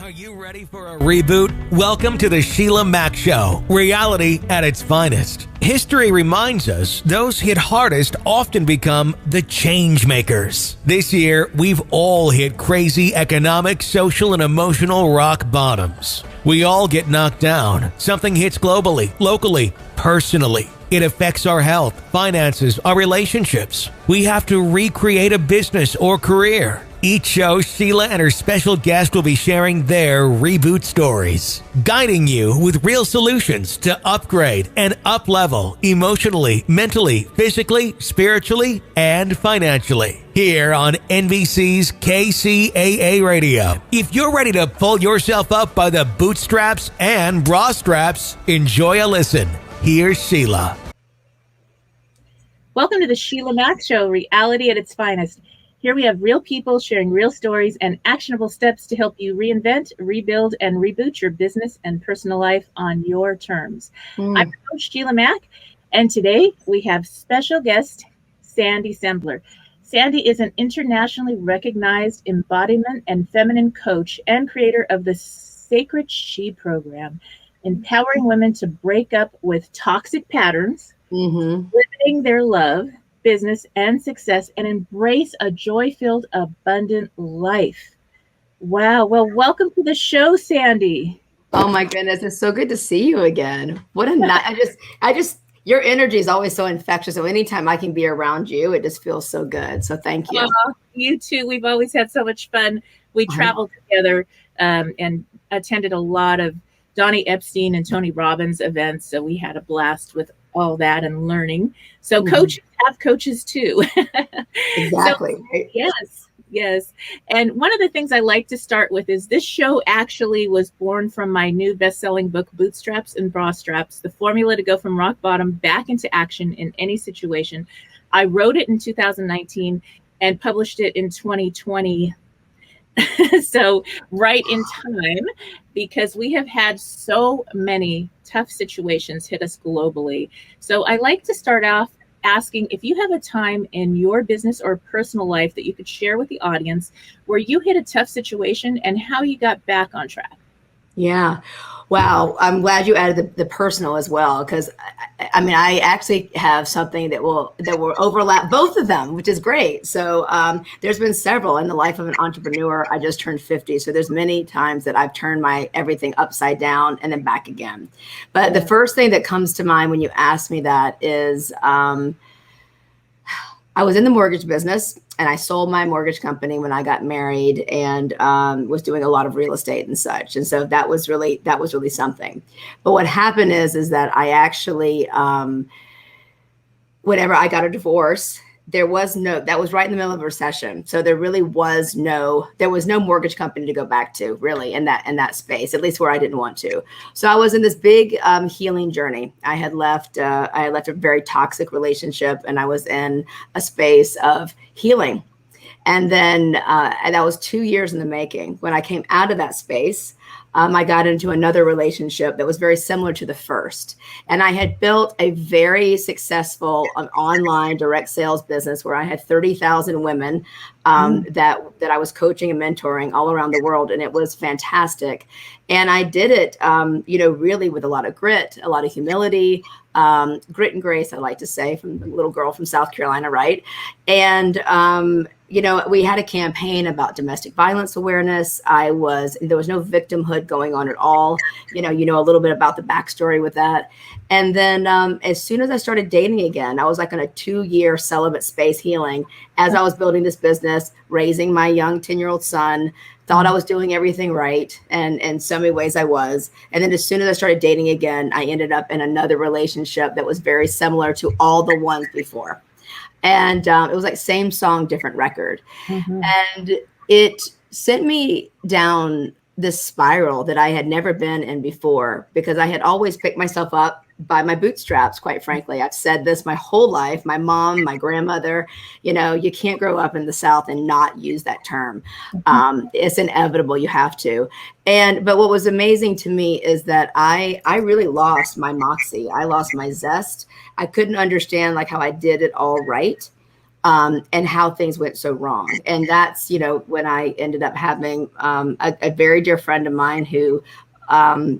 Are you ready for a reboot? Welcome to the Sheila Mack Show, reality at its finest. History reminds us those hit hardest often become the change makers. This year, we've all hit crazy economic, social, and emotional rock bottoms. We all get knocked down. Something hits globally, locally, personally. It affects our health, finances, our relationships. We have to recreate a business or career. Each show, Sheila and her special guest will be sharing their reboot stories, guiding you with real solutions to upgrade and up-level emotionally, mentally, physically, spiritually, and financially. Here on NBC's KCAA Radio. If you're ready to pull yourself up by the bootstraps and bra straps, enjoy a listen. Here's Sheila. Welcome to the Sheila Mack Show, reality at its finest. Here we have real people sharing real stories and actionable steps to help you reinvent, rebuild, and reboot your business and personal life on your terms. I'm Coach Sheila Mack, and today we have special guest Sandy Sembler. Sandy is an internationally recognized embodiment and feminine coach and creator of the SakredShe program, empowering women to break up with toxic patterns, limiting their love, business, and success, and embrace a joy-filled, abundant life. Wow. Well, welcome to the show, Sandy. Oh my goodness. It's so good to see you again. What a night. Your energy is always so infectious. So anytime I can be around you, it just feels so good. So thank you. You too. We've always had so much fun. We traveled together and attended a lot of Donnie Epstein and Tony Robbins events. So we had a blast with all that and learning. So coaches have coaches too. Exactly. So, yes. And one of the things I like to start with is this show actually was born from my new best-selling book, Bootstraps and Bra Straps, the formula to go from rock bottom back into action in any situation. I wrote it in 2019 and published it in 2020. So right in time, because we have had so many tough situations hit us globally. So I like to start off asking if you have a time in your business or personal life that you could share with the audience where you hit a tough situation and how you got back on track. Yeah. Wow. I'm glad you added the personal as well, because I actually have something that will overlap both of them, which is great. So there's been several in the life of an entrepreneur. I just turned 50. So there's many times that I've turned my everything upside down and then back again. But the first thing that comes to mind when you ask me that is I was in the mortgage business and I sold my mortgage company when I got married and was doing a lot of real estate and such. And so that was really something. But what happened is that I actually, whenever I got a divorce, that was right in the middle of a recession. So there was no mortgage company to go back to really in that space, at least where I didn't want to. So I was in this big healing journey. I had left a very toxic relationship and I was in a space of healing. And then and that was 2 years in the making. When I came out of that space, I got into another relationship that was very similar to the first. And I had built a very successful online direct sales business where I had 30,000 women that I was coaching and mentoring all around the world. And it was fantastic. And I did it, really with a lot of grit, a lot of humility, grit and grace, I like to say, from the little girl from South Carolina, right? And we had a campaign about domestic violence awareness. There was no victimhood going on at all. You know a little bit about the backstory with that. And then as soon as I started dating again, I was like in a 2-year celibate space healing as I was building this business, raising my young 10-year-old son, thought I was doing everything right. And in so many ways I was. And then as soon as I started dating again, I ended up in another relationship that was very similar to all the ones before. And it was like same song, different record. And it sent me down this spiral that I had never been in before, because I had always picked myself up by my bootstraps, quite frankly. I've said this my whole life. My mom, my grandmother, you can't grow up in the South and not use that term. It's inevitable. You have to. But what was amazing to me is that I really lost my moxie. I lost my zest. I couldn't understand how I did it all right. and how things went so wrong. And that's, when I ended up having a very dear friend of mine who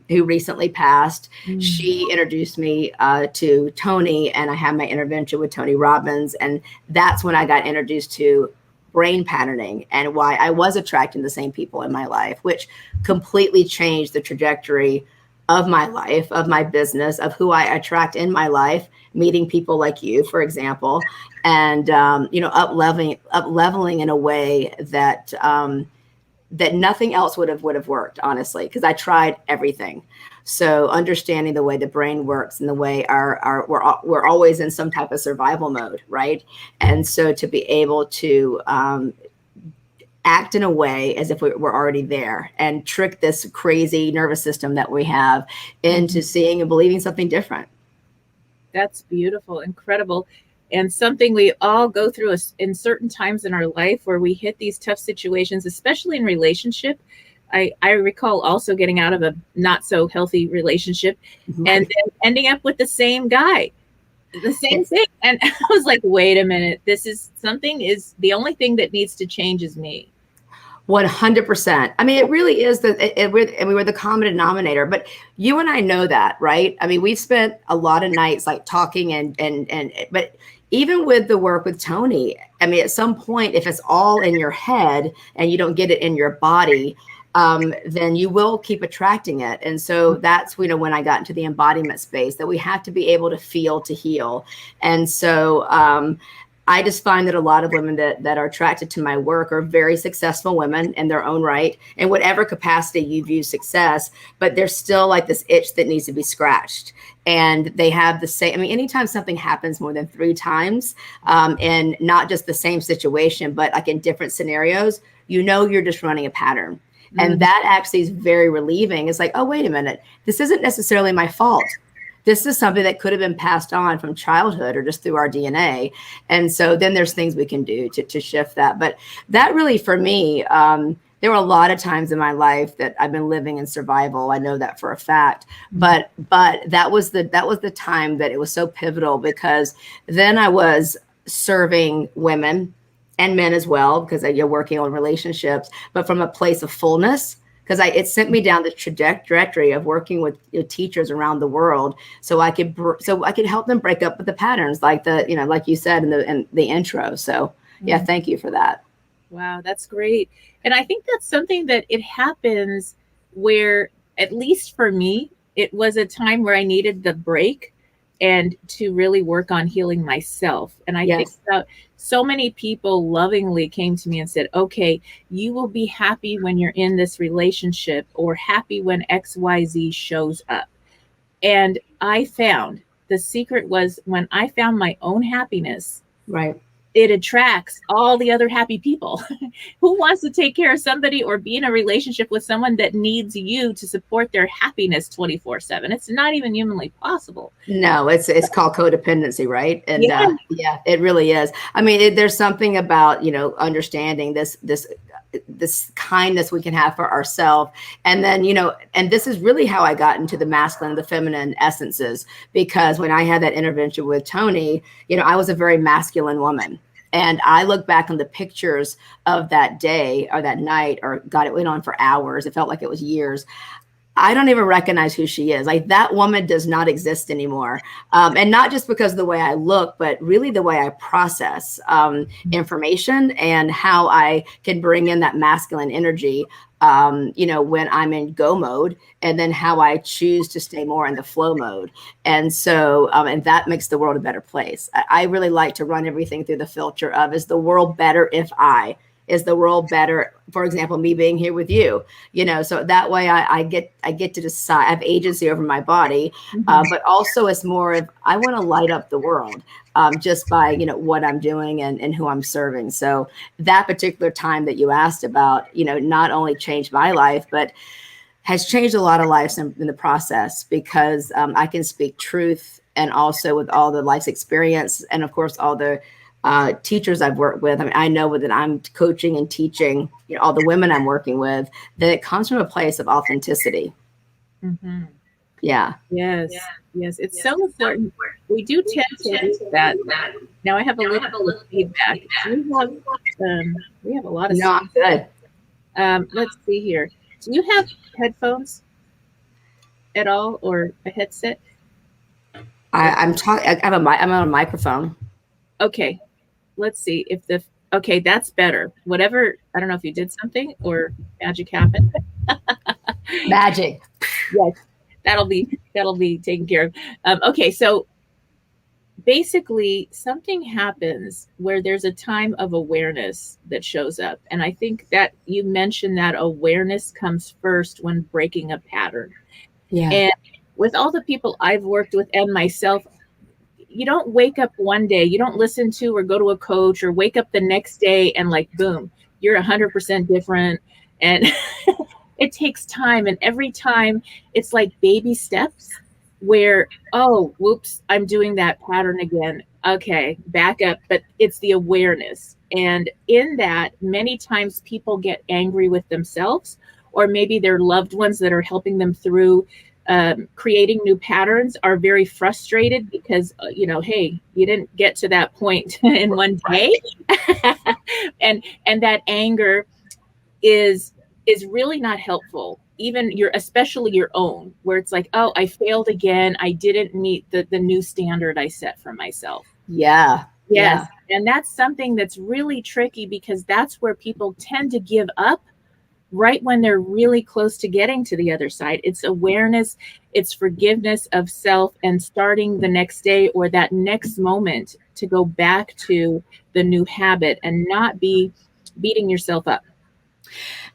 recently passed. She introduced me to Tony, and I had my intervention with Tony Robbins. And that's when I got introduced to brain patterning and why I was attracting the same people in my life, which completely changed the trajectory of my life, of my business, of who I attract in my life, meeting people like you, for example, and, up leveling in a way that, that nothing else would have worked, honestly, because I tried everything. So understanding the way the brain works and the way we're always in some type of survival mode, right? And so to be able to act in a way as if we're already there and trick this crazy nervous system that we have into seeing and believing something different. That's beautiful, incredible. And something we all go through in certain times in our life where we hit these tough situations, especially in relationship. I recall also getting out of a not so healthy relationship and then ending up with the same guy, the same thing. And I was like, wait a minute, the only thing that needs to change is me. 100%. I mean, it really is we were the common denominator, but you and I know that, right? I mean, we've spent a lot of nights like talking but even with the work with Tony, I mean, at some point, if it's all in your head and you don't get it in your body, then you will keep attracting it. And so that's, when I got into the embodiment space, that we have to be able to feel to heal. And so I just find that a lot of women that are attracted to my work are very successful women in their own right, in whatever capacity you view success, but there's still like this itch that needs to be scratched. And they have the same, anytime something happens more than 3 times, and not just the same situation, but like in different scenarios, you're just running a pattern. And that actually is very relieving. It's like, oh, wait a minute, this isn't necessarily my fault. This is something that could have been passed on from childhood or just through our DNA. And so then there's things we can do to shift that. But that really, for me, there were a lot of times in my life that I've been living in survival. I know that for a fact. But that was the time that it was so pivotal, because then I was serving women and men as well, because you're working on relationships, but from a place of fullness. Because it sent me down the trajectory of working with teachers around the world, so I could help them break up with the patterns, like like you said in the intro. So yeah, thank you for that. Wow, that's great. And I think that's something that it happens where, at least for me, it was a time where I needed the break and to really work on healing myself. And I think about so many people lovingly came to me and said, okay, you will be happy when you're in this relationship, or happy when XYZ shows up. And I found the secret was when I found my own happiness, right, it attracts all the other happy people. Who wants to take care of somebody or be in a relationship with someone that needs you to support their happiness 24/7? It's not even humanly possible. No, it's called codependency, right? And yeah, it really is. I mean, there's something about, understanding this kindness we can have for ourselves. And then, and this is really how I got into the masculine and the feminine essences, because when I had that intervention with Tony, I was a very masculine woman. And I look back on the pictures of that day or that night, or God, it went on for hours. It felt like it was years. I don't even recognize who she is. Like, that woman does not exist anymore. And not just because of the way I look, but really the way I process information and how I can bring in that masculine energy, when I'm in go mode, and then how I choose to stay more in the flow mode. And so, and that makes the world a better place. I really like to run everything through the filter of, is the world better if I? Is the world better, for example, me being here with you, so that way I get to decide. I have agency over my body, but also it's more of, I want to light up the world just by, what I'm doing and who I'm serving. So that particular time that you asked about, not only changed my life, but has changed a lot of lives in the process, because I can speak truth, and also with all the life's experience, and of course, all the teachers I've worked with. I mean, I know that I'm coaching and teaching, all the women I'm working with, that it comes from a place of authenticity. Mm-hmm. Yeah. Yes. Yes. It's so important. We do tend to lose that. Now I have a little bit of feedback. We have a lot of No, I'm good. let's see here. Do you have headphones at all or a headset? I'm talking. I'm on a microphone. Okay. Let's see if okay, that's better. Whatever, I don't know if you did something or magic happened. Magic. Yes. That'll be taken care of. Okay, so basically something happens where there's a time of awareness that shows up. And I think that you mentioned that awareness comes first when breaking a pattern. Yeah. And with all the people I've worked with and myself, you don't wake up one day, you don't listen to or go to a coach or wake up the next day and like, boom, you're 100% different. And it takes time. And every time it's like baby steps where, oh, whoops, I'm doing that pattern again. Okay, back up. But it's the awareness. And in that, many times people get angry with themselves or maybe their loved ones that are helping them through creating new patterns are very frustrated because, hey, you didn't get to that point in one day. and that anger is really not helpful. Even especially your own, where it's like, oh, I failed again. I didn't meet the new standard I set for myself. Yeah. Yes. Yeah. And that's something that's really tricky because that's where people tend to give up right when they're really close to getting to the other side. It's awareness, it's forgiveness of self and starting the next day or that next moment to go back to the new habit and not be beating yourself up.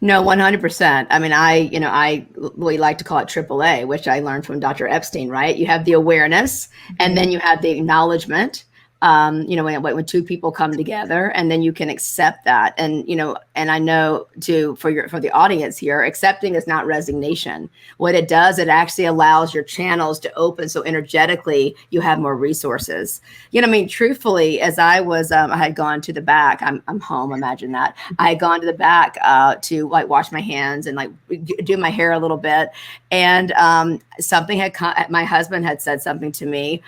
No, 100%. I mean, we like to call it AAA, which I learned from Dr. Epstein, right? You have the awareness and then you have the acknowledgement. When two people come together and then you can accept that. And, and I know for the audience here, accepting is not resignation. What it does, it actually allows your channels to open. So energetically you have more resources. Truthfully, as I had gone to the back, I'm home. Imagine that. I had gone to the back to like wash my hands and like do my hair a little bit. And something had come, my husband had said something to me.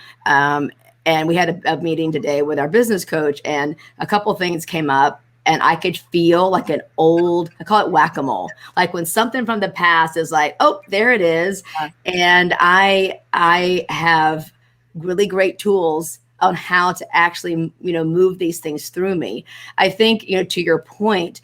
And we had a meeting today with our business coach and a couple things came up and I could feel like I call it whack-a-mole. Like when something from the past is like, oh, there it is. And I have really great tools on how to actually, move these things through me. I think, to your point,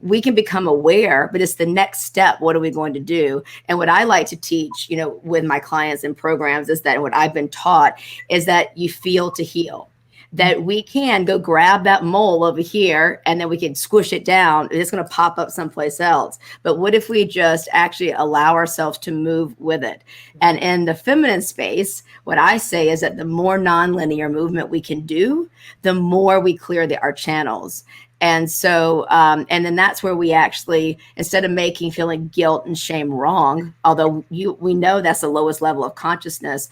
we can become aware, but it's the next step. What are we going to do? And what I like to teach, with my clients and programs is that what I've been taught is that you feel to heal. That we can go grab that mole over here and then we can squish it down. It's going to pop up someplace else. But what if we just actually allow ourselves to move with it? And in the feminine space, what I say is that the more nonlinear movement we can do, the more we clear our channels. And so, and then that's where we actually, instead of feeling guilt and shame wrong, although we know that's the lowest level of consciousness,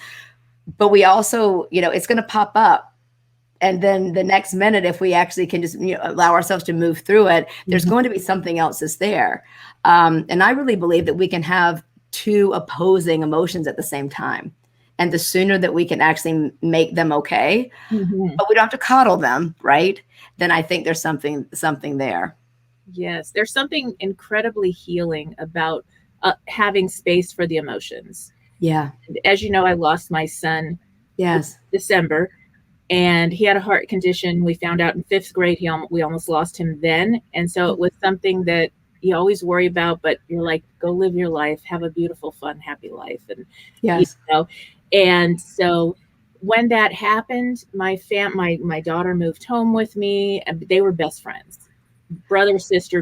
but we also, it's going to pop up. And then the next minute, if we actually can just allow ourselves to move through it, there's going to be something else that's there. And I really believe that we can have two opposing emotions at the same time. And the sooner that we can actually make them okay, but we don't have to coddle them, right? Then I think there's something there. Yes, there's something incredibly healing about having space for the emotions. Yeah. As you know, I lost my son. Yes. December. And he had a heart condition. We found out in 5th grade, we almost lost him then. And so it was something that you always worry about, but you're like, go live your life, have a beautiful, fun, happy life. And, yes. And so when that happened, my daughter moved home with me and they were best friends, brother, sister,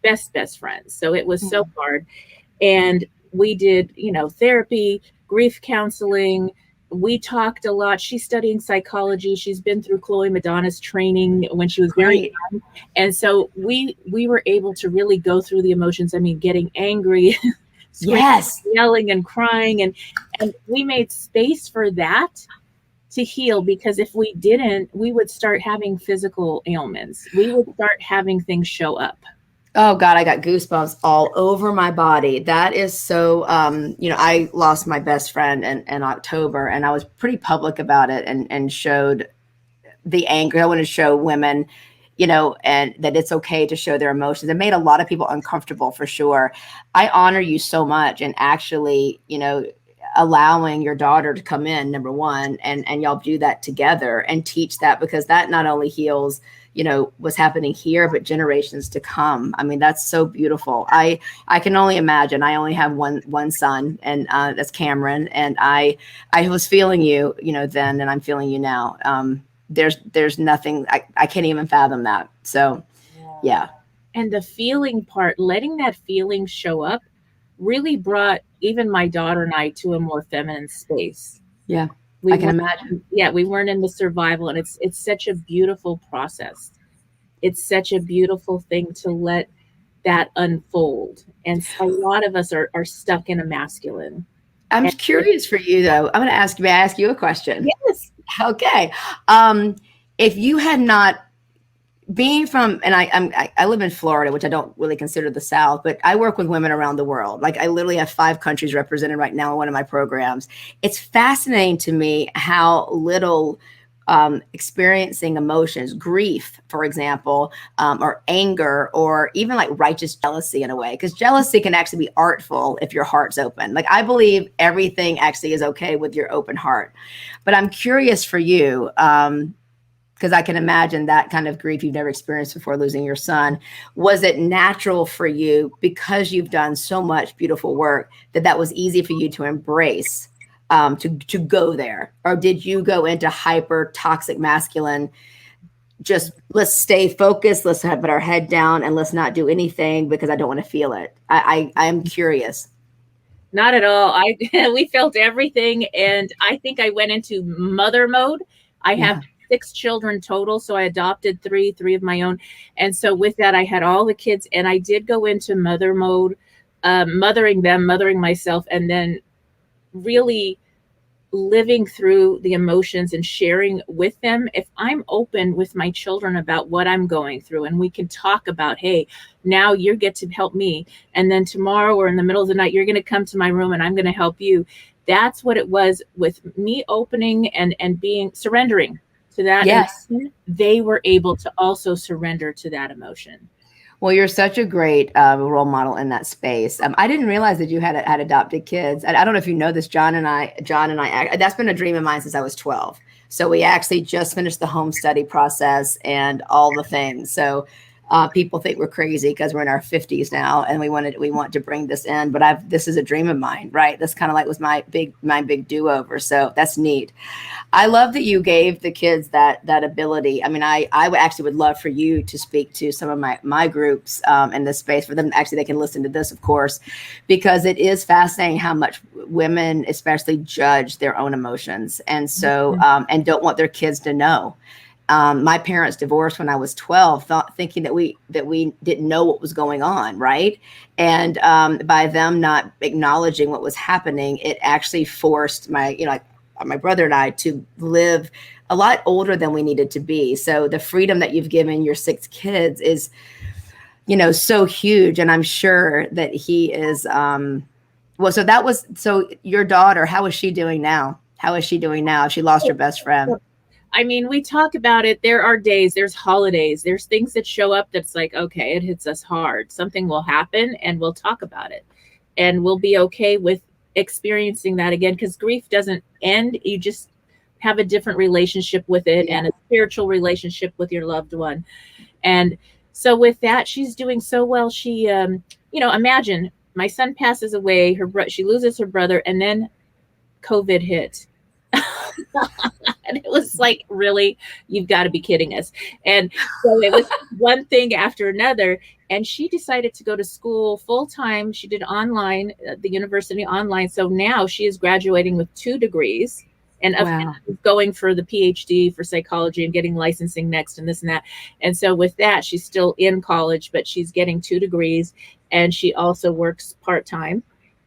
best friends. So it was so hard. And we did, therapy, grief counseling. We talked a lot. She's studying psychology. She's been through Chloe Madonna's training when she was very young. And so we were able to really go through the emotions. I mean, getting angry, yelling and crying. And we made space for that to heal, because if we didn't, we would start having physical ailments. We would start having things show up. Oh God, I got goosebumps all over my body. That is so, I lost my best friend in October, and I was pretty public about it, and showed the anger. I want to show women, and that it's okay to show their emotions. It made a lot of people uncomfortable for sure. I honor you so much, and actually, allowing your daughter to come in, number one, and y'all do that together and teach that, because that not only heals, what's happening here, but generations to come. I mean, that's so beautiful. I can only imagine. I only have one son, and that's Cameron. And I was feeling you, then, and I'm feeling you now. There's nothing, I can't even fathom that. So, yeah. And the feeling part, letting that feeling show up, really brought even my daughter and I to a more feminine space. Yeah. I can imagine. Yeah, we weren't in the survival, and it's such a beautiful process. It's such a beautiful thing to let that unfold. And so a lot of us are stuck in a masculine. I'm curious for you though. I'm going to ask you. May I ask you a question? Yes. Okay. If you had not, being from, and I live in Florida, which I don't really consider the South, but I work with women around the world. Like, I literally have 5 countries represented right now in one of my programs. It's fascinating to me how little experiencing emotions, grief, for example, or anger, or even like righteous jealousy in a way, because jealousy can actually be artful if your heart's open. Like, I believe everything actually is okay with your open heart. But I'm curious for you, because I can imagine that kind of grief you've never experienced before, losing your son. Was it natural for you, because you've done so much beautiful work, that was easy for you to embrace, to go there? Or did you go into hyper toxic masculine, just let's stay focused, let's put our head down, and let's not do anything because I don't want to feel it? I'm curious. Not at all. We felt everything, and I think I went into mother mode. I have 6 children total, so I adopted 3 of my own. And so with that, I had all the kids, and I did go into mother mode, mothering them, mothering myself, and then really living through the emotions and sharing with them. If I'm open with my children about what I'm going through, and we can talk about, hey, now you get to help me, and then tomorrow or in the middle of the night, you're going to come to my room and I'm going to help you. That's what it was with me opening and being surrendering to that. Yes. They were able to also surrender to that emotion. Well, you're such a great role model in that space. I didn't realize that you had adopted kids. I don't know if you know this, John and I, that's been a dream of mine since I was 12. So we actually just finished the home study process and all the things. So people think we're crazy because we're in our 50s now, and we want to bring this in. But this is a dream of mine, right? That's kind of like was my big do-over. So that's neat. I love that you gave the kids that ability. I mean, I actually would love for you to speak to some of my groups in this space, for them. Actually, they can listen to this, of course, because it is fascinating how much women especially judge their own emotions. And so, and don't want their kids to know. My parents divorced when I was 12, thinking that we didn't know what was going on, right? And by them not acknowledging what was happening, it actually forced my brother and I to live a lot older than we needed to be. So the freedom that you've given your 6 kids is, so huge. And I'm sure that he is, so your daughter, how is she doing now? She lost her best friend. I mean, we talk about it. There are days, there's holidays, there's things that show up that's like, okay, it hits us hard. Something will happen and we'll talk about it. And we'll be okay with experiencing that again, because grief doesn't end. You just have a different relationship with it, and a spiritual relationship with your loved one. And so with that, she's doing so well. She, imagine my son passes away, she loses her brother, and then COVID hit. And it was like, really, you've got to be kidding us. And so it was one thing after another. And she decided to go to school full time. She did online, the university online. So now she is graduating with 2 degrees and going for the PhD for psychology and getting licensing next and this and that. And so with that, she's still in college, but she's getting 2 degrees. And she also works part-time.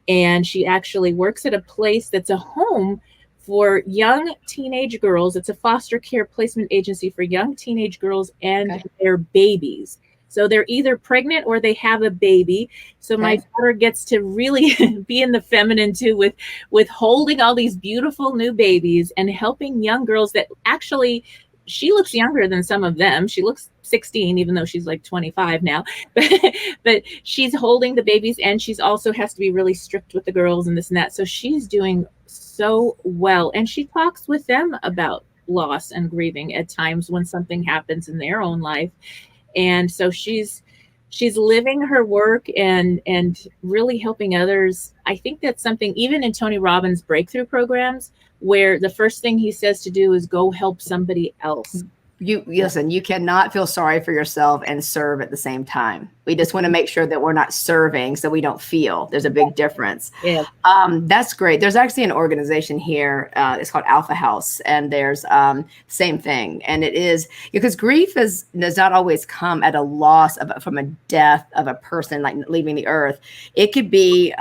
And she actually works at a place that's a home for young teenage girls. It's a foster care placement agency for young teenage girls and their babies. So they're either pregnant or they have a baby. So my daughter gets to really be in the feminine too, with holding all these beautiful new babies and helping young girls that actually, she looks younger than some of them. She looks 16, even though she's like 25 now. But she's holding the babies, and she's also has to be really strict with the girls and this and that. So she's doing so well. And she talks with them about loss and grieving at times when something happens in their own life. And so she's living her work and really helping others. I think that's something, even in Tony Robbins' breakthrough programs, where the first thing he says to do is go help somebody else. You listen, you cannot feel sorry for yourself and serve at the same time. We just want to make sure that we're not serving so we don't feel. There's a big difference. Yeah. That's great. There's actually an organization here. It's called Alpha House, and there's same thing. And it is because grief does not always come at a loss from a death of a person like leaving the earth. It could be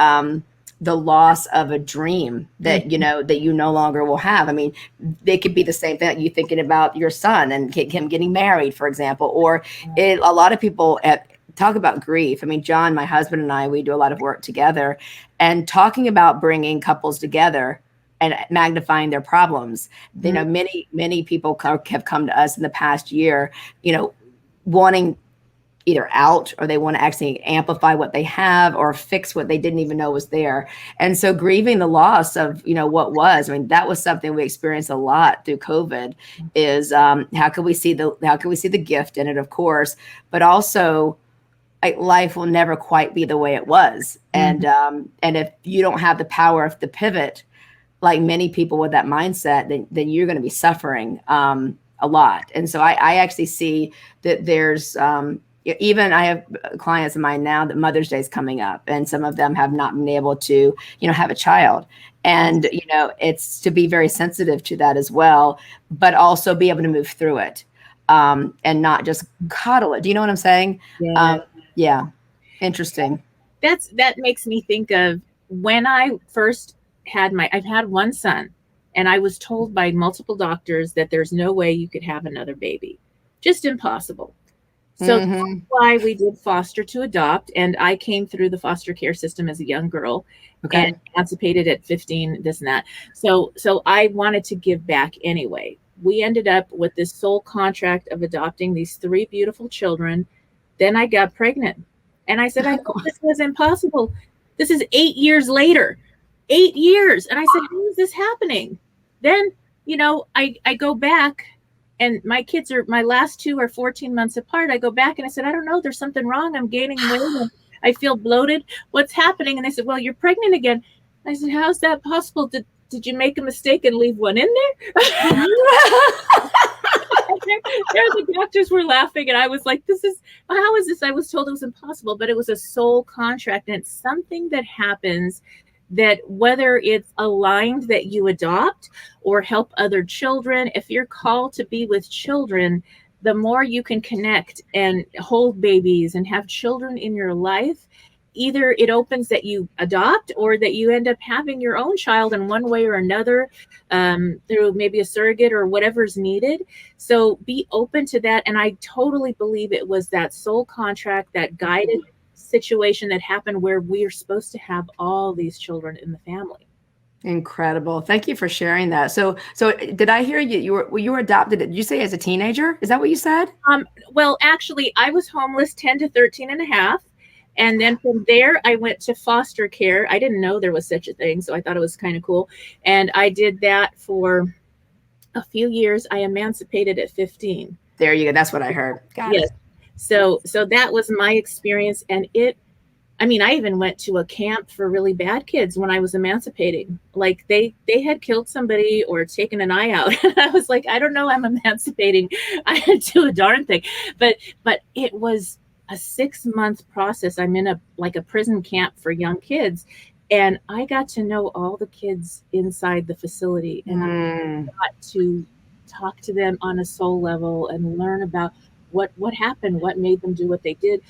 the loss of a dream that that you no longer will have. I mean, they could be the same thing, you thinking about your son and him getting married, for example, or a lot of people talk about grief. I mean, John, my husband, and I, we do a lot of work together, and talking about bringing couples together and magnifying their problems. Many people have come to us in the past year, wanting either out, or they want to actually amplify what they have or fix what they didn't even know was there. And so grieving the loss of, what was, I mean, that was something we experienced a lot through COVID is how can we see the gift in it, of course, but also life will never quite be the way it was. And if you don't have the power of the pivot, like many people with that mindset, then you're going to be suffering a lot. And so I actually see that there's, even I have clients of mine now that Mother's Day is coming up, and some of them have not been able to, have a child. And, it's to be very sensitive to that as well, but also be able to move through it and not just coddle it. Do you know what I'm saying? Yeah. Interesting. That makes me think of when I first I've had one son, and I was told by multiple doctors that there's no way you could have another baby. Just impossible. So that's why we did foster to adopt. And I came through the foster care system as a young girl and emancipated at 15, this and that. So I wanted to give back anyway. We ended up with this sole contract of adopting these 3 beautiful children. Then I got pregnant. And I said, I thought this was impossible. This is 8 years later. 8 years. And I said, how is this happening? Then, I go back. And my last 2 are 14 months apart. I go back and I said, I don't know, there's something wrong. I'm gaining weight. I feel bloated. What's happening? And they said, well, you're pregnant again. I said, how's that possible? Did you make a mistake and leave one in there? There the doctors were laughing, and I was like, how is this? I was told it was impossible, but it was a soul contract, and it's something that happens that whether it's aligned that you adopt or help other children, if you're called to be with children, the more you can connect and hold babies and have children in your life, either it opens that you adopt or that you end up having your own child in one way or another through maybe a surrogate or whatever's needed. So be open to that. And I totally believe it was that soul contract, that guided situation that happened where we are supposed to have all these children in the family. Incredible. Thank you for sharing that. So did I hear you were adopted? Did you say as a teenager? Is that what you said? Well, actually, I was homeless 10 to 13 and a half. And then from there, I went to foster care. I didn't know there was such a thing, so I thought it was kind of cool. And I did that for a few years. I emancipated at 15. There you go. That's what I heard. Got it. So that was my experience. And I even went to a camp for really bad kids when I was emancipating. Like they had killed somebody or taken an eye out. And I was like, I don't know, I'm emancipating. I didn't do a darn thing. But it was a 6-month process. I'm in a prison camp for young kids. And I got to know all the kids inside the facility. And I got to talk to them on a soul level and learn about what happened, what made them do what they did.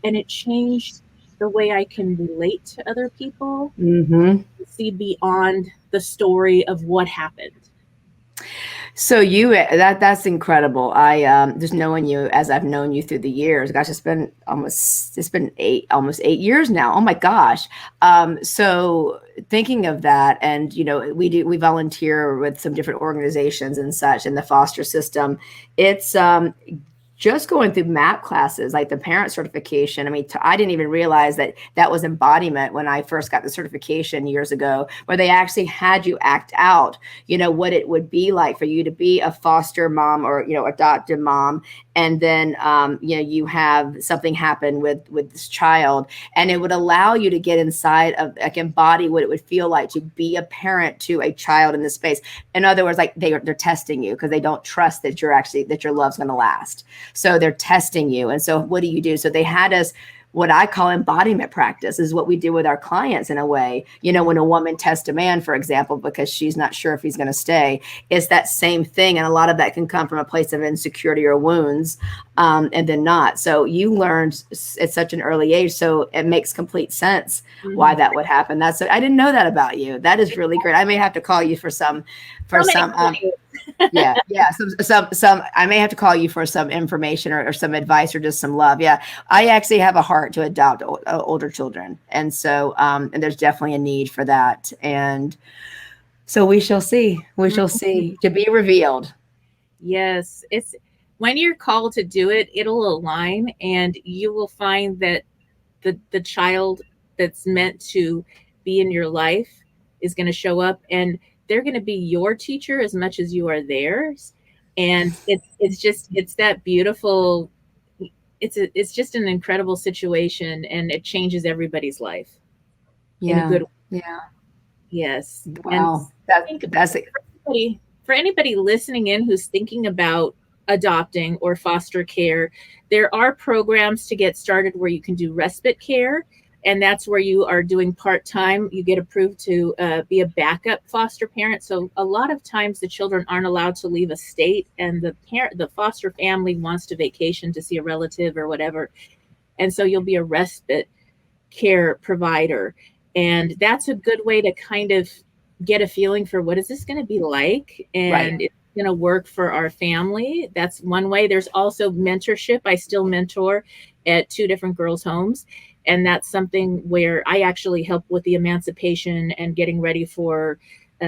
And it changed the way I can relate to other people, see beyond the story of what happened. So that's incredible. I just knowing you as I've known you through the years. Gosh, it's been almost 8 years now. Oh my gosh. So thinking of that, and we volunteer with some different organizations and such in the foster system. It's just going through MAP classes, like the parent certification. I mean, I didn't even realize that was embodiment when I first got the certification years ago, where they actually had you act out, what it would be like for you to be a foster mom or, adopted mom. And then, you have something happen with this child, and it would allow you to get inside of, like, embody what it would feel like to be a parent to a child in this space. In other words, like they're testing you because they don't trust that your love's going to last. So they're testing you. And so what do you do? So they had us, what I call embodiment practice is what we do with our clients in a way. When a woman tests a man, for example, because she's not sure if he's going to stay, it's that same thing. And a lot of that can come from a place of insecurity or wounds, and then not. So you learned at such an early age. So it makes complete sense why that would happen. I didn't know that about you. That is really great. I may have to call you for some yeah. Some, I may have to call you for some information or some advice or just some love. Yeah. I actually have a heart to adopt older children. And so, and there's definitely a need for that. And so we shall see, to be revealed. Yes. It's when you're called to do it, it'll align, and you will find that the child that's meant to be in your life is going to show up, and they're going to be your teacher as much as you are theirs. And it's that beautiful, it's just an incredible situation, and it changes everybody's life. Yeah. In a good way. Yeah. Yes. Wow. That's it. For anybody listening in who's thinking about adopting or foster care, there are programs to get started where you can do respite care. And that's where you are doing part-time. You get approved to be a backup foster parent. So a lot of times the children aren't allowed to leave a state, and the foster family wants to vacation to see a relative or whatever. And so you'll be a respite care provider. And that's a good way to kind of get a feeling for what is this going to be like? And it's going to work for our family. That's one way. There's also mentorship. I still mentor at 2 different girls' homes. And that's something where I actually help with the emancipation and getting ready for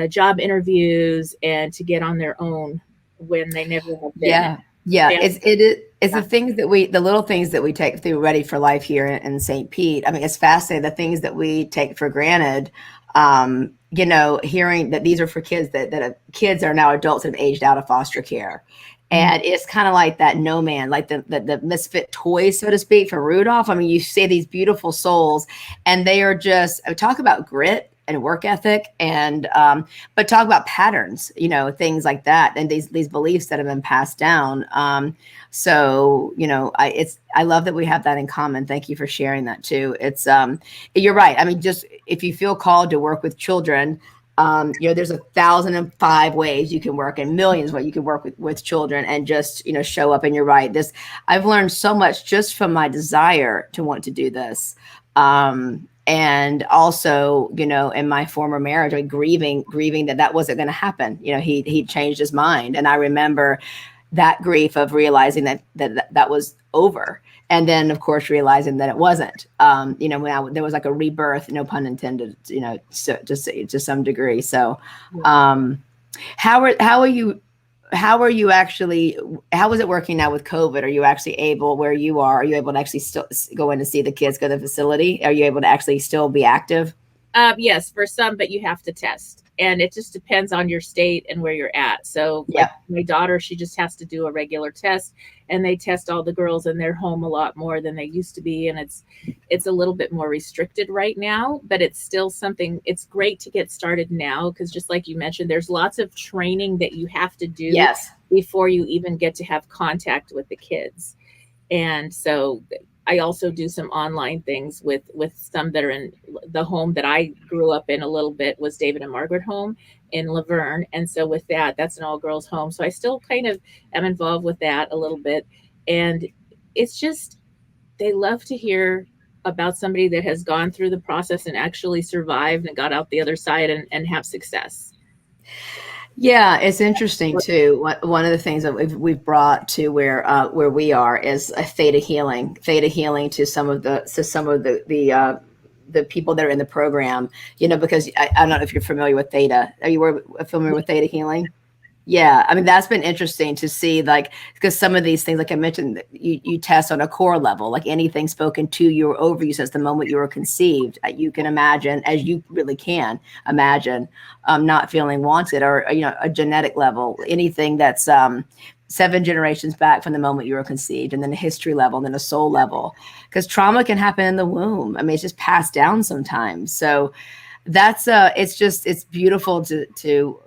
job interviews and to get on their own when they never have been. Yeah. It's the little things that we take through Ready for Life here in St. Pete. I mean, it's fascinating, the things that we take for granted. Hearing that these are for kids that kids are now adults that have aged out of foster care. And it's kind of like that no man, like the misfit toy, so to speak, for Rudolph. I mean, you see these beautiful souls, and they are just, talk about grit and work ethic, and but talk about patterns, things like that, and these beliefs that have been passed down. So I love that we have that in common. Thank you for sharing that too. It's you're right. I mean, just if you feel called to work with children, there's 1,005 ways you can work, and millions ways you can work with children, and just, show up. And you're right. I've learned so much just from my desire to want to do this. And also, in my former marriage, I grieving that wasn't going to happen. He changed his mind. And I remember that grief of realizing that was over. And then, of course, realizing that it wasn't, when there was like a rebirth, no pun intended, to some degree. So, how is it working now with COVID? Are you actually able, where you are you able to actually still go in to see the kids, go to the facility? Are you able to actually still be active? Yes, for some, but you have to test. And it just depends on your state and where you're at. So like my daughter, she just has to do a regular test, and they test all the girls in their home a lot more than they used to be. And it's a little bit more restricted right now, but it's still something. It's great to get started now, because just like you mentioned, there's lots of training that you have to do before you even get to have contact with the kids. And so I also do some online things with some that are in the home that I grew up in a little bit, was David and Margaret home in Laverne. And so with that's an all girls home. So I still kind of am involved with that a little bit. And it's just, they love to hear about somebody that has gone through the process and actually survived and got out the other side and have success. Yeah, it's interesting too. One of the things that we've brought to where we are is a theta healing to some of the people that are in the program. Because I don't know if you're familiar with theta. Are you familiar with theta healing? Yeah, I mean, that's been interesting to see, like, because some of these things, like I mentioned, you test on a core level, like anything spoken to you or over you since the moment you were conceived. You can imagine, as you really can imagine, not feeling wanted, or a genetic level, anything that's 7 generations back from the moment you were conceived, and then a history level, and then a soul level, because trauma can happen in the womb. I mean, it's just passed down sometimes. So that's it's beautiful to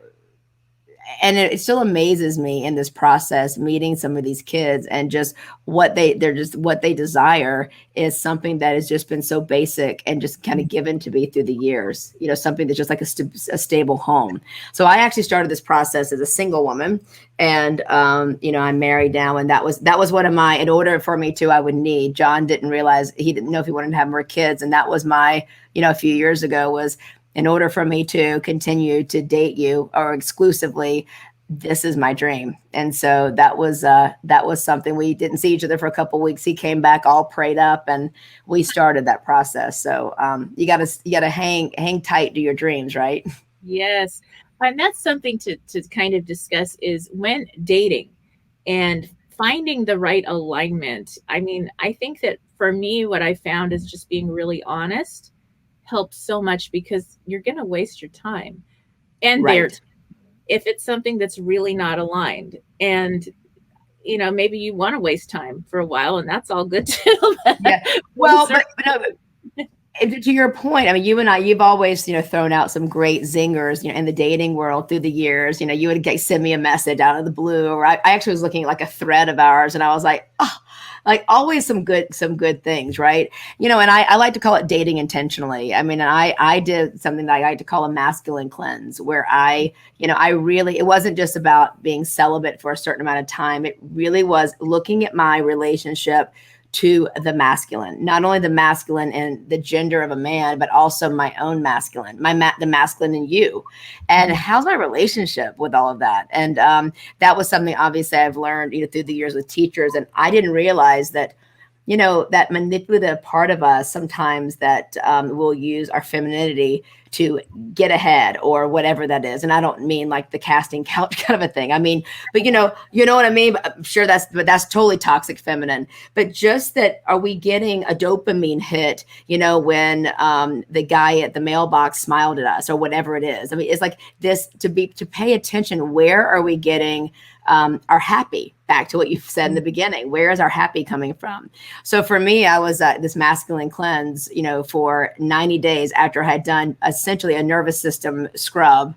and it still amazes me in this process, meeting some of these kids, and just what they desire is something that has just been so basic and just kind of given to me through the years, something that's just like a stable home. So I actually started this process as a single woman, and I'm married now, and that was one of my, in order for me to, I would need, John didn't realize, he didn't know if he wanted to have more kids, and that was my, a few years ago, was, in order for me to continue to date you, or exclusively, this is my dream. And so that was something. We didn't see each other for a couple of weeks. He came back all prayed up, and we started that process. So you gotta hang tight to your dreams, right? Yes. And that's something to kind of discuss, is when dating and finding the right alignment. I mean, I think that for me, what I found is just being really honest helps so much, because you're going to waste your time and Right. if it's something that's really not aligned. And maybe you want to waste time for a while, and that's all good too. Yeah. Well, but no, to your point, I mean, you and I, you've always, thrown out some great zingers, in the dating world through the years. You would send me a message out of the blue, or I actually was looking at like a thread of ours, and I was like, oh, like always some good things, right? And I like to call it dating intentionally. I mean, I did something that I like to call a masculine cleanse, where I really, it wasn't just about being celibate for a certain amount of time. It really was looking at my relationship to the masculine, not only the masculine and the gender of a man, but also my own masculine, the masculine in you. And how's my relationship with all of that? And that was something, obviously, I've learned, through the years with teachers. And I didn't realize that, that manipulative part of us sometimes that will use our femininity to get ahead, or whatever that is. And I don't mean like the casting couch kind of a thing. I mean, but you know what I mean? I'm sure that's totally toxic feminine. But just that, are we getting a dopamine hit, when the guy at the mailbox smiled at us, or whatever it is? I mean, it's like this, to pay attention. Where are we getting our happy? Back to what you said in the beginning, where is our happy coming from? So for me, I was this masculine cleanse, for 90 days after I had done essentially a nervous system scrub,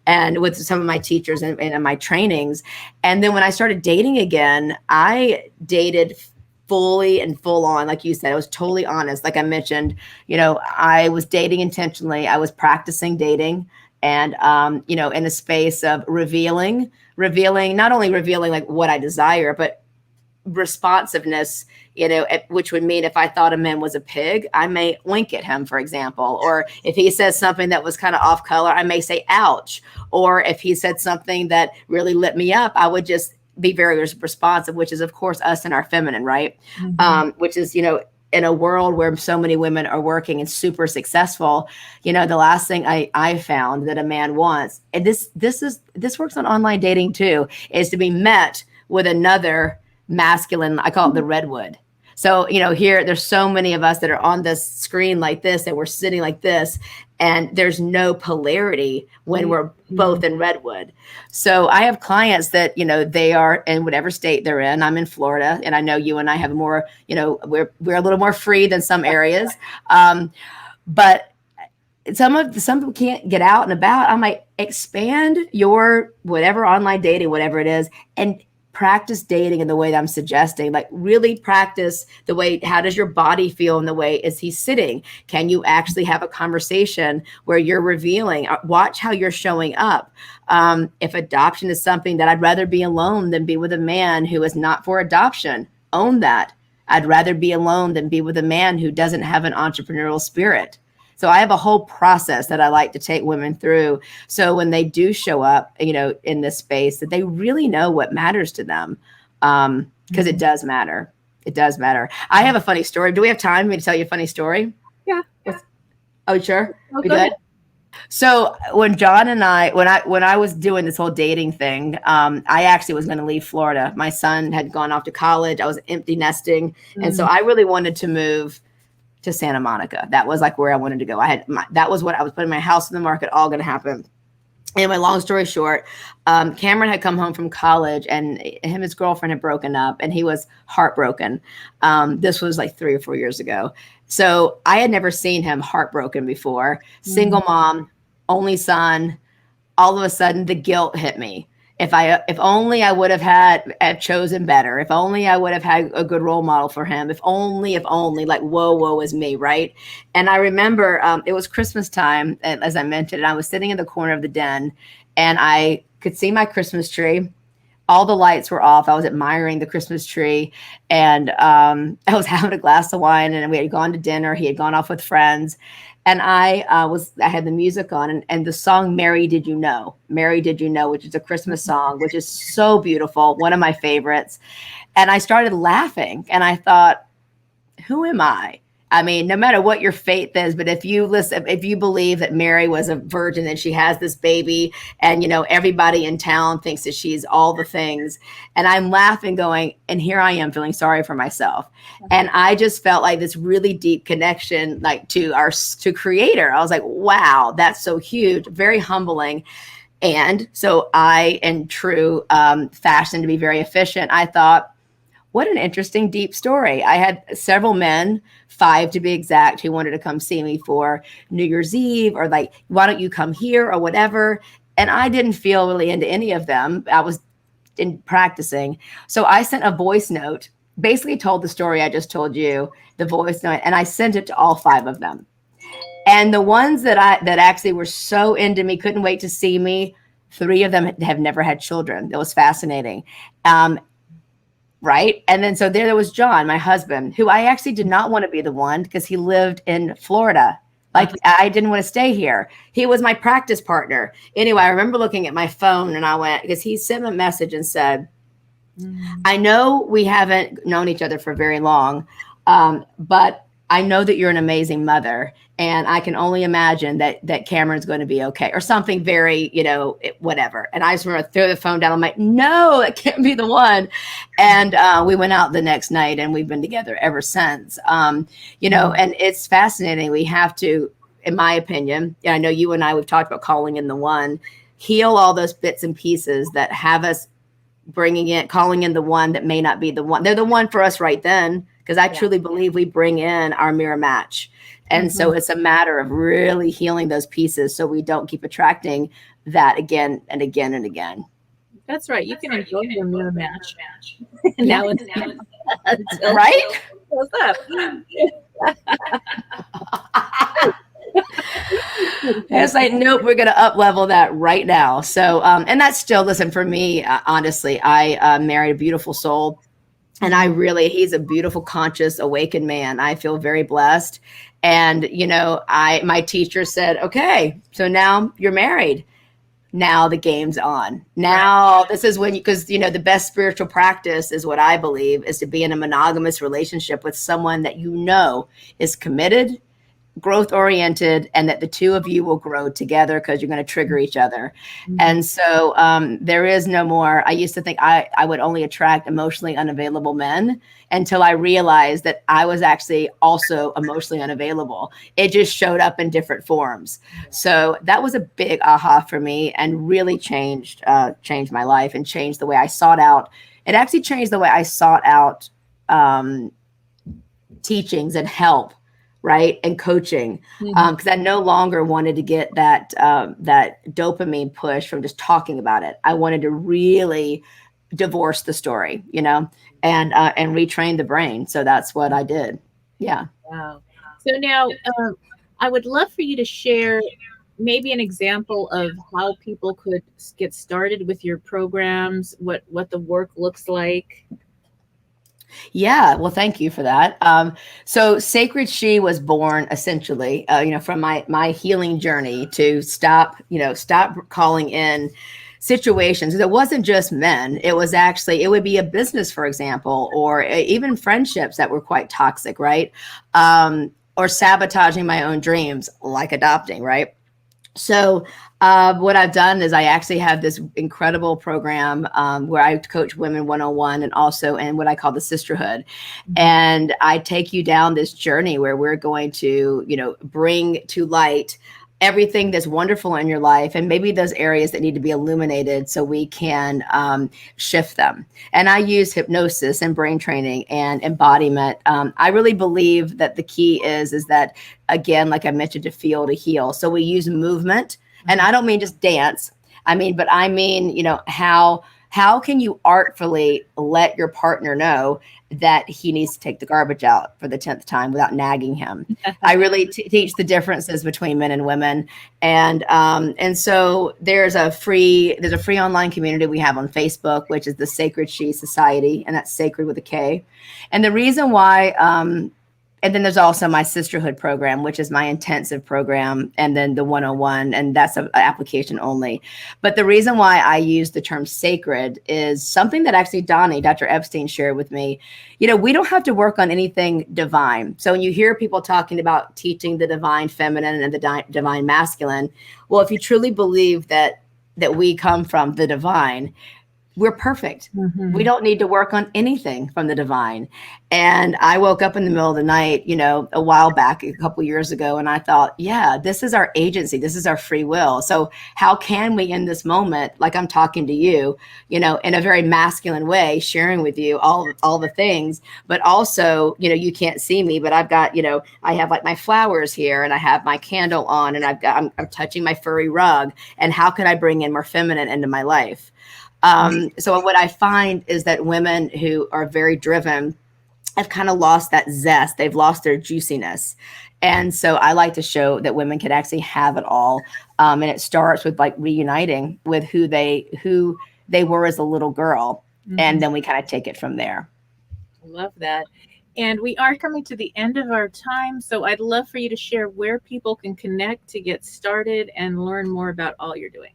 and with some of my teachers and my trainings. And then when I started dating again, I dated fully and full on. Like you said, I was totally honest. Like I mentioned, I was dating intentionally. I was practicing dating, and in the space of revealing, not only revealing like what I desire, but responsiveness, which would mean if I thought a man was a pig, I may wink at him, for example. Or if he says something that was kind of off color, I may say, ouch. Or if he said something that really lit me up, I would just be very responsive, which is, of course, us and our feminine, right? Mm-hmm. Which is, in a world where so many women are working and super successful, the last thing I found that a man wants, and this works on online dating too, is to be met with another masculine. I call it the redwood. So, here, there's so many of us that are on this screen like this, and we're sitting like this, and there's no polarity when we're both in redwood. So I have clients that, they are in whatever state they're in. I'm in Florida, and I know you and I have more, we're a little more free than some areas. But some people can't get out and about. I might expand your whatever online dating, whatever it is, and practice dating in the way that I'm suggesting. Like, really practice the way, how does your body feel in the way, is he sitting? Can you actually have a conversation where you're revealing? Watch how you're showing up. If adoption is something that I'd rather be alone than be with a man who is not for adoption, own that. I'd rather be alone than be with a man who doesn't have an entrepreneurial spirit. So I have a whole process that I like to take women through. So when they do show up, in this space, that they really know what matters to them. Because it does matter. It does matter. I have a funny story. Do we have time for me to tell you a funny story? Yeah. Oh, sure. Oh, We go good? ahead. So when John and when I was doing this whole dating thing, I actually was going to leave Florida. My son had gone off to college. I was empty nesting. And so I really wanted to move to Santa Monica. That was like where I wanted to go. That was what I was putting my house in the market, all going to happen. Anyway, long story short, Cameron had come home from college and him and his girlfriend had broken up and he was heartbroken. This was like 3 or 4 years ago. So I had never seen him heartbroken before. Single mom, only son. All of a sudden, the guilt hit me. If only I would have chosen better. If only I would have had a good role model for him. If only, like, woe is me, right? And I remember it was Christmas time, as I mentioned, and I was sitting in the corner of the den, and I could see my Christmas tree. All the lights were off. I was admiring the Christmas tree, and I was having a glass of wine, and we had gone to dinner. He had gone off with friends. And I had the music on and the song Mary Did You Know? Mary Did You Know, which is a Christmas song, which is so beautiful, one of my favorites. And I started laughing and I thought, who am I? I mean, no matter what your faith is, but if you believe that Mary was a virgin and she has this baby and, everybody in town thinks that she's all the things. And I'm laughing going, and here I am feeling sorry for myself. And I just felt like this really deep connection, like to Creator. I was like, wow, that's so huge, very humbling. And so I, in true fashion, to be very efficient, I thought, what an interesting, deep story. I had several men, 5 to be exact, who wanted to come see me for New Year's Eve or like, why don't you come here or whatever? And I didn't feel really into any of them. I was in practicing. So I sent a voice note, basically told the story I just told you, the voice note, and I sent it to all 5 of them. And the ones that actually were so into me, couldn't wait to see me, 3 of them have never had children. That was fascinating. Right. And then so there was John, my husband, who I actually did not want to be the one because he lived in Florida. Like I didn't want to stay here. He was my practice partner. Anyway, I remember looking at my phone and I went, because he sent a message and said, I know we haven't known each other for very long, but I know that you're an amazing mother. And I can only imagine that Cameron's going to be okay, or something very, whatever. And I just remember throw the phone down. I'm like, no, that can't be the one. And we went out the next night and we've been together ever since. And it's fascinating. We have to, in my opinion, and I know you and I, we've talked about calling in the one, heal all those bits and pieces that have us calling in the one that may not be the one. They're the one for us right then, because I truly believe we bring in our mirror match. And so it's a matter of really healing those pieces so we don't keep attracting that again and again and again. That's right. You can enjoy your mirror match. Now it's right? What's up? It's like, nope, we're going to up level that right now. So, and that's still, listen, for me, honestly, I married a beautiful soul. And he's a beautiful, conscious, awakened man. I feel very blessed. And, my teacher said, okay, so now you're married. Now the game's on. Now this is when because the best spiritual practice is what I believe is to be in a monogamous relationship with someone that is committed, growth oriented, and that the two of you will grow together because you're going to trigger each other. And so there is no more. I used to think I would only attract emotionally unavailable men until I realized that I was actually also emotionally unavailable. It just showed up in different forms. So that was a big aha for me and really changed my life and changed the way I sought out. It actually changed the way I sought out teachings and help. Right. And coaching, because I no longer wanted to get that dopamine push from just talking about it. I wanted to really divorce the story, and retrain the brain. So that's what I did. Yeah. Wow. So now I would love for you to share maybe an example of how people could get started with your programs, what the work looks like. Yeah, well, thank you for that. So SakredShe was born essentially, from my healing journey to stop calling in situations. It wasn't just men. It was actually, it would be a business, for example, or even friendships that were quite toxic, right? Or sabotaging my own dreams, like adopting, right? So what I've done is I actually have this incredible program where I coach women one-on-one and also in what I call the sisterhood. And I take you down this journey where we're going to, bring to light everything that's wonderful in your life and maybe those areas that need to be illuminated so we can shift them. And I use hypnosis and brain training and embodiment. I really believe that the key is that, again, like I mentioned, to feel, to heal. So we use movement, and I don't mean just dance. I mean, how can you artfully let your partner know that he needs to take the garbage out for the 10th time without nagging him? I really teach the differences between men and women. And so there's a free online community we have on Facebook, which is the SakredShe Society, and that's sacred with a K. And the reason why, and then there's also my sisterhood program, which is my intensive program, and then the one-on-one, and that's an application only. But the reason why I use the term sacred is something that actually Dr. Epstein shared with me. We don't have to work on anything divine. So when you hear people talking about teaching the divine feminine and the divine masculine, well, if you truly believe that we come from the divine, we're perfect. Mm-hmm. We don't need to work on anything from the divine. And I woke up in the middle of the night, a while back, a couple of years ago, and I thought, yeah, this is our agency. This is our free will. So how can we, in this moment, like I'm talking to you, in a very masculine way, sharing with you all the things, but also, you can't see me, but I've got, I have like my flowers here, and I have my candle on, and I'm touching my furry rug. And how can I bring in more feminine into my life? So what I find is that women who are very driven have kind of lost that zest. They've lost their juiciness. And so I like to show that women can actually have it all. And it starts with like reuniting with who they were as a little girl. Mm-hmm. And then we kind of take it from there. Love that. And we are coming to the end of our time. So I'd love for you to share where people can connect to get started and learn more about all you're doing.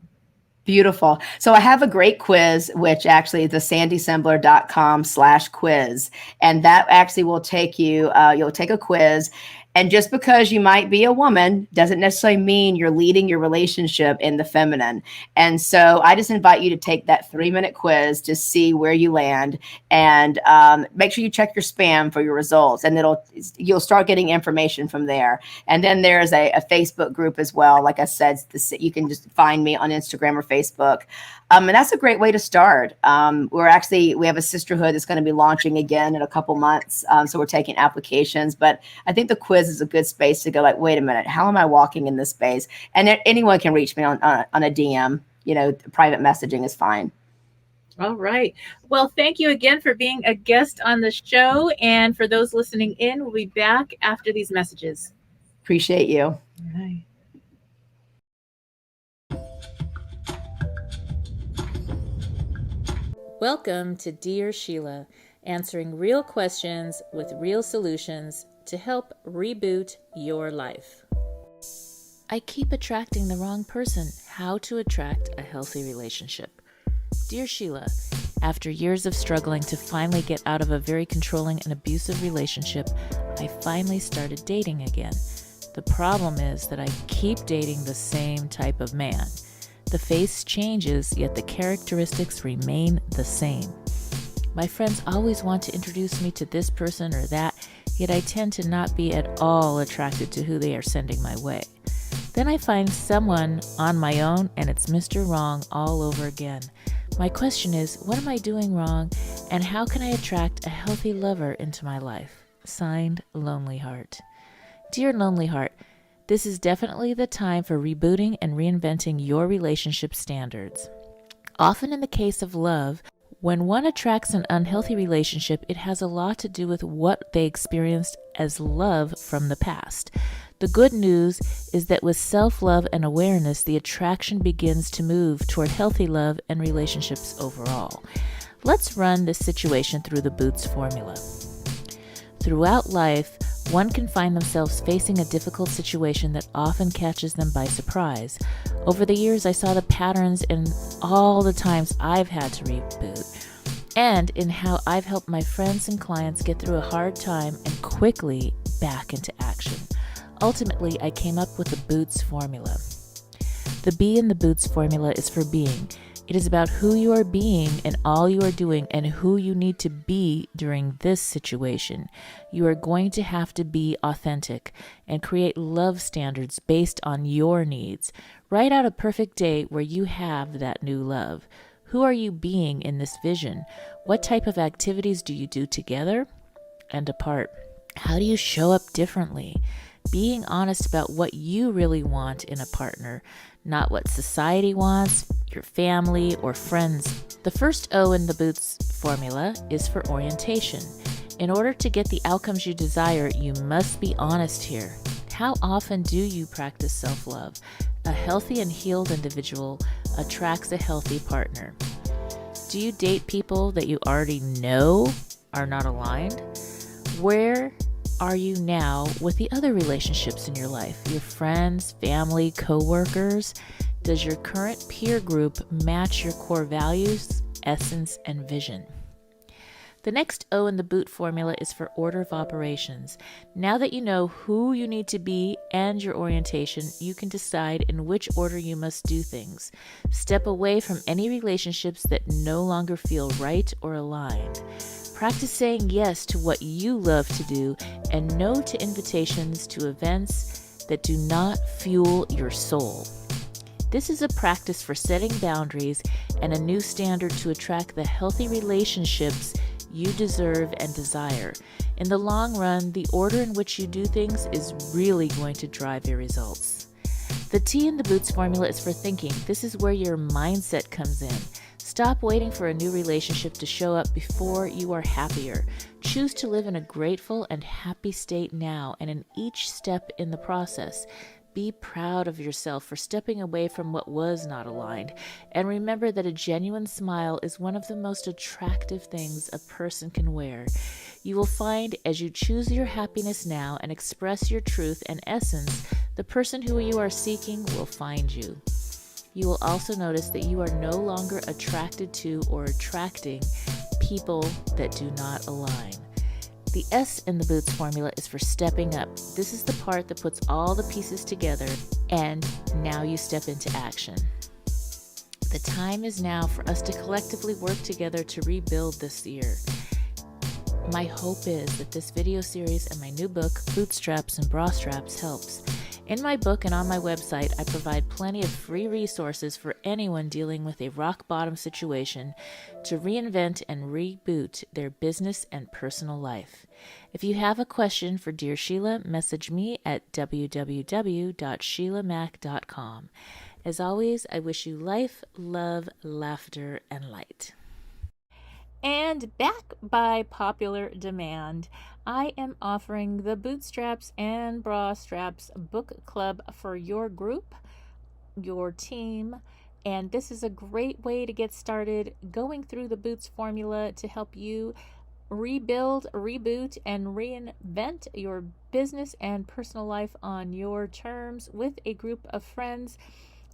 Beautiful. So I have a great quiz, which actually is the sandysembler.com/quiz. And that actually will take you, you'll take a quiz. And just because you might be a woman doesn't necessarily mean you're leading your relationship in the feminine. And so I just invite you to take that 3-minute quiz to see where you land, and make sure you check your spam for your results, and you'll start getting information from there. And then there's a Facebook group as well. Like I said, you can just find me on Instagram or Facebook. And that's a great way to start. We have a sisterhood that's going to be launching again in a couple months. So we're taking applications, but I think the quiz is a good space to go like, wait a minute, how am I walking in this space? And anyone can reach me on a DM, private messaging is fine. All right. Well, thank you again for being a guest on the show. And for those listening in, we'll be back after these messages. Appreciate you. All right. Welcome to Dear Sheila, answering real questions with real solutions to help reboot your life. I keep attracting the wrong person. How to attract a healthy relationship. Dear Sheila, after years of struggling to finally get out of a very controlling and abusive relationship, I finally started dating again. The problem is that I keep dating the same type of man. The face changes, yet the characteristics remain the same. My friends always want to introduce me to this person or that, yet I tend to not be at all attracted to who they are sending my way. Then I find someone on my own, and it's Mr. Wrong all over again. My question is, what am I doing wrong, and how can I attract a healthy lover into my life? Signed, Lonely Heart. Dear Lonely Heart, this is definitely the time for rebooting and reinventing your relationship standards. Often in the case of love, when one attracts an unhealthy relationship, it has a lot to do with what they experienced as love from the past. The good news is that with self-love and awareness, the attraction begins to move toward healthy love and relationships overall. Let's run this situation through the Boots formula. Throughout life, one can find themselves facing a difficult situation that often catches them by surprise. Over the years, I saw the patterns in all the times I've had to reboot, and in how I've helped my friends and clients get through a hard time and quickly back into action. Ultimately, I came up with the Boots formula. The B in the Boots formula is for being. It is about who you are being and all you are doing and who you need to be during this situation. You are going to have to be authentic and create love standards based on your needs. Write out a perfect day where you have that new love. Who are you being in this vision? What type of activities do you do together and apart? How do you show up differently? Being honest about what you really want in a partner, not what society wants, your family, or friends. The first O in the Boots formula is for orientation. In order to get the outcomes you desire, you must be honest here. How often do you practice self-love? A healthy and healed individual attracts a healthy partner. Do you date people that you already know are not aligned? Where are you now with the other relationships in your life? Your friends, family, co-workers? Does your current peer group match your core values, essence, and vision? The next O in the Boot formula is for order of operations. Now that you know who you need to be and your orientation, you can decide in which order you must do things. Step away from any relationships that no longer feel right or aligned. Practice saying yes to what you love to do and no to invitations to events that do not fuel your soul. This is a practice for setting boundaries and a new standard to attract the healthy relationships you deserve and desire. In the long run, the order in which you do things is really going to drive your results. The T in the Boots formula is for thinking. This is where your mindset comes in. Stop waiting for a new relationship to show up before you are happier. Choose to live in a grateful and happy state now and in each step in the process. Be proud of yourself for stepping away from what was not aligned. And remember that a genuine smile is one of the most attractive things a person can wear. You will find as you choose your happiness now and express your truth and essence, the person who you are seeking will find you. You will also notice that you are no longer attracted to or attracting people that do not align. The S in the Boots formula is for stepping up. This is the part that puts all the pieces together, and now you step into action. The time is now for us to collectively work together to rebuild this year. My hope is that this video series and my new book, Bootstraps and Bra Straps, helps. In my book and on my website, I provide plenty of free resources for anyone dealing with a rock-bottom situation to reinvent and reboot their business and personal life. If you have a question for Dear Sheila, message me at www.sheilamac.com. As always, I wish you life, love, laughter, and light. And back by popular demand, I am offering the Bootstraps and Bra Straps book club for your group, your team, and this is a great way to get started going through the Boots formula to help you rebuild, reboot, and reinvent your business and personal life on your terms with a group of friends.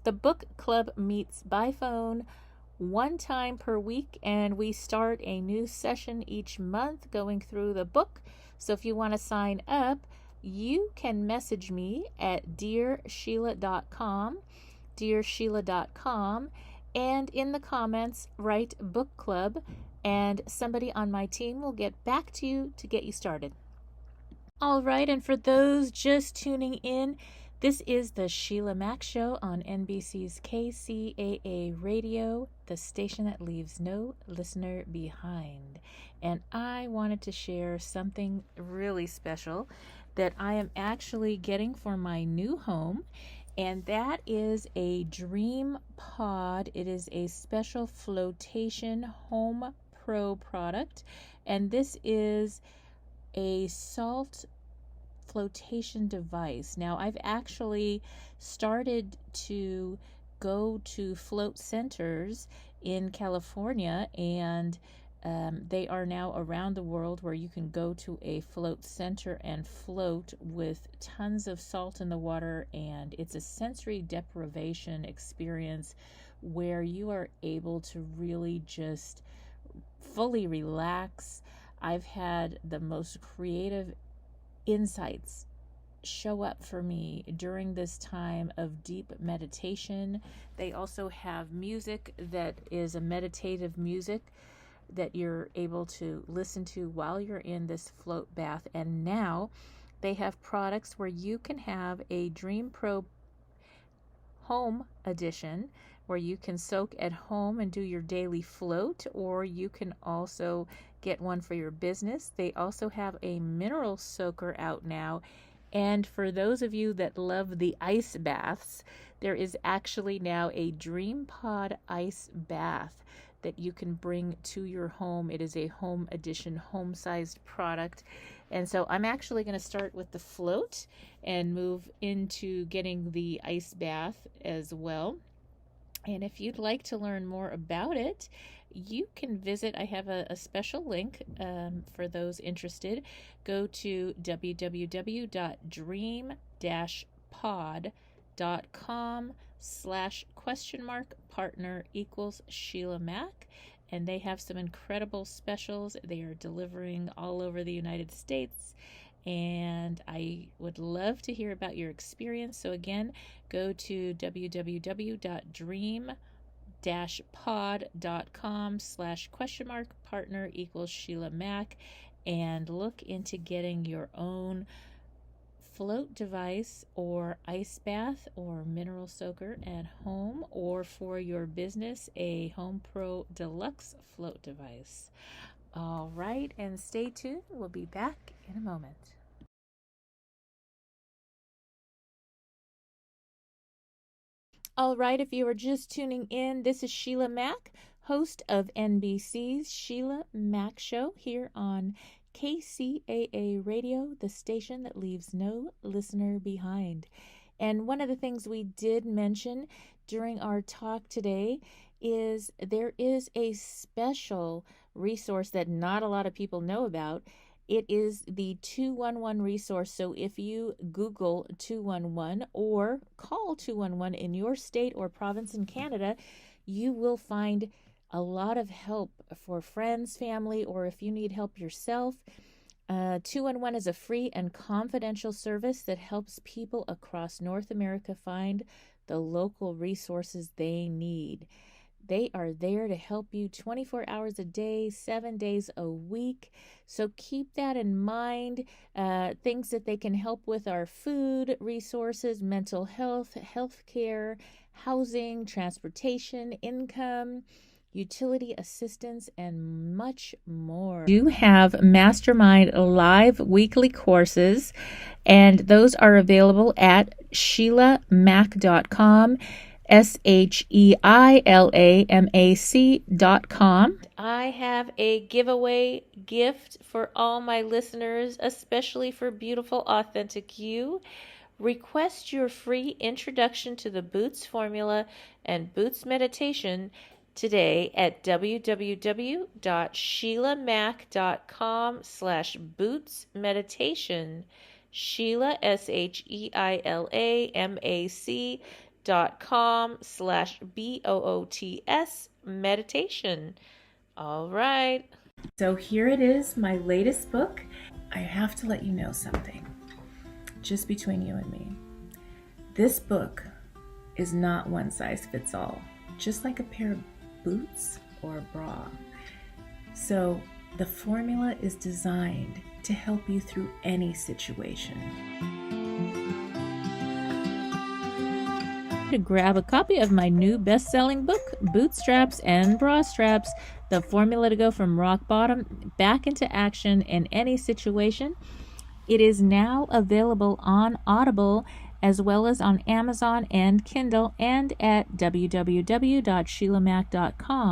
The book club meets by phone one time per week, and we start a new session each month going through the book. So if you want to sign up, you can message me at dearsheila.com, and in the comments write book club, and somebody on my team will get back to you to get you started. All right, and for those just tuning in, this is the Sheila Mac Show on NBC's KCAA Radio, the station that leaves no listener behind. And I wanted to share something really special that I am actually getting for my new home, and that is a Dream Pod. It is a special flotation home pro product, and this is a salt flotation device. Now, I've actually started to go to float centers in California, and they are now around the world, where you can go to a float center and float with tons of salt in the water, and it's a sensory deprivation experience where you are able to really just fully relax. I've had the most creative insights show up for me during this time of deep meditation. They also have music that is a meditative music that you're able to listen to while you're in this float bath. And now they have products where you can have a Dream Pro Home Edition, where you can soak at home and do your daily float, or you can also get one for your business. They also have a mineral soaker out now. And for those of you that love the ice baths, there is actually now a Dream Pod ice bath that you can bring to your home. It is a home edition, home-sized product. And so I'm actually going to start with the float and move into getting the ice bath as well. And if you'd like to learn more about it, you can visit. I have a special link for those interested. Go to www.dream-pod.com/partner = Sheila Mack. And they have some incredible specials. They are delivering all over the United States. And I would love to hear about your experience. So again, go to www.dream-pod.com/partner = Sheila Mack and look into getting your own float device or ice bath or mineral soaker at home, or for your business, a Home Pro Deluxe float device. All right, and stay tuned. We'll be back in a moment. All right, if you are just tuning in, this is Sheila Mack, host of NBC's Sheila Mack Show here on KCAA Radio, the station that leaves no listener behind. And one of the things we did mention during our talk today is there is a special resource that not a lot of people know about. It is the 211 resource. So if you Google 211 or call 211 in your state or province in Canada, you will find a lot of help for friends, family, or if you need help yourself. 211 is a free and confidential service that helps people across North America find the local resources they need. They are there to help you 24 hours a day, 7 days a week. So keep that in mind. Things that they can help with are food resources, mental health, healthcare, housing, transportation, income, utility assistance, and much more. You have Mastermind live weekly courses, and those are available at SheilaMack.com. SheilaMac.com. I have a giveaway gift for all my listeners, especially for beautiful, authentic you. Request your free introduction to the Boots formula and Boots meditation today at www.SheilaMac.com/Boots meditation. Sheila, SheilaMac.com/BOOTS meditation. All right. So here it is, my latest book. I have to let you know something, just between you and me. This book is not one size fits all, just like a pair of boots or a bra. So the formula is designed to help you through any situation. To grab a copy of my new best-selling book, Bootstraps and Bra Straps, the formula to go from rock bottom back into action in any situation. It is now available on Audible as well as on Amazon and Kindle and at www.SheilaMac.com.